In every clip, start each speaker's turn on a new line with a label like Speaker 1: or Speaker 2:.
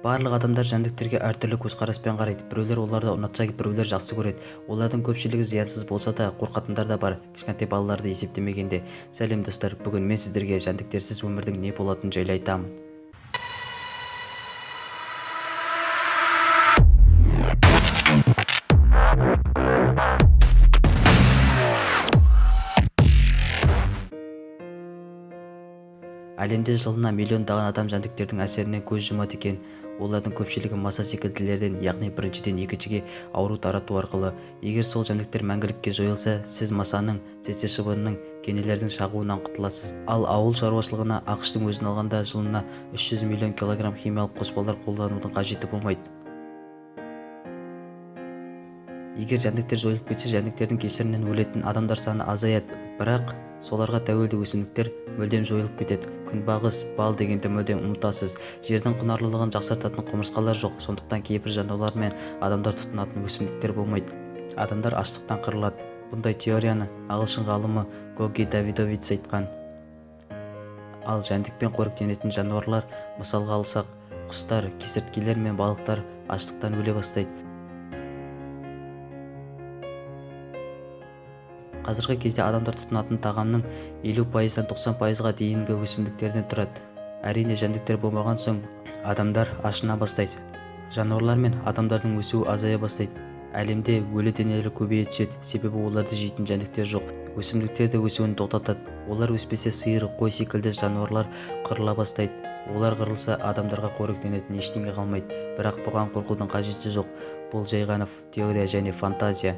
Speaker 1: Барлық адамдар жәндіктерге әртүрлі көзқараспен қарайды. Біреулер оларды ұнатса, біреулер жақсы көреді. Олардың көпшілігі зиянсыз болса да, қорқатындар да бар, кішкентай балаларды есептемегенде. Сәлем достар, бүгін мен сіздерге жәндіктерсіз өмірдің не болатынын жайлы айтамын. Әлемде жылына миллиондаған адам жәндіктердің әсерінен көз жұмады екен. Олардың көпшілігі маса секілділерден, яғни біріншіден екіншіге ауру тарату арқылы. Егер сол жәндіктер мәңгілікке жойылса, сіз масаның, цеце шыбынының, кенелердің шағуынан құтыласыз. Ал ауыл шаруашылығына ақштың өзін алғанда жылына 300 миллион килограмм химиялық қоспалар қолданудың қажеті болмайды. Егер жәндіктер жойылып кетсе, жәндіктердің кесірінен өлетін адамдар саны азаяды, бірақ соларға тәуелді өсімдіктер мүлдем жойылып кетеді. Күнбағыс, бал дегенді мүлдем ұмытасыз. Жердің құнарлылығын жақсартатын құмырсқалар жоқ, сондықтан кейбір жануарлар мен адамдар тұтынатын өсімдіктер болмайды. Адамдар аштықтан қырылады. Бұндай теорияны ағылшын ғалымы Гоги Давидович айтқан. Ал жәндікпен қоректенетін жануарлар, мысалға алсақ, құстар, кесірткелер мен балықтар аштықтан өле бастайды. Қазіргі кезде адамдар тұтынатын тағамның 50%-дан 90%-ға дейінгі өсімдіктерден тұрады. Әрине, жәндіктер болмаған соң адамдар ашына бастайды. Жануарлар мен адамдардың өсуі азая бастайды. Әлемде өлі денелер көбейе түседі, себебі оларды жейтін жәндіктер жоқ. Өсімдіктер де өсуін тоқтатады. Олар өспесе, сиыр, қой секілді жануарлар қырыла бастайды. Олар қырылса, адамдарға қоректенетін ештеңе қалмайды. Бірақ бұған қорқудың қажеті жоқ. Бұл жай ғана теория және фантазия.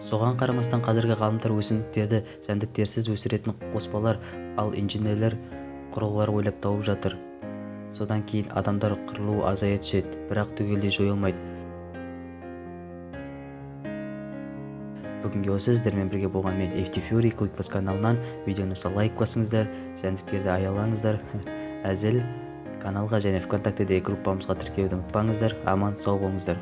Speaker 1: Соған қарамастан қазіргі ғалымдар өсімдіктерді жәндіктерсіз өсіретін қоспалар, ал инженерлер құрылғылар ойлап тауып жатыр. Содан кейін адамдар қырылуы азая түседі, бірақ түгелдей жойылмайды. Бүгінге осы, сіздермен бірге болған мен FT Fury Clickbus каналынан. Видеоны лайк басыңыздар, жәндіктерді аялаңыздар. Әзіл каналға және ВКонтактедегі группамызға тіркеуді ұмытпаңыздар. Аман сау болыңыздар.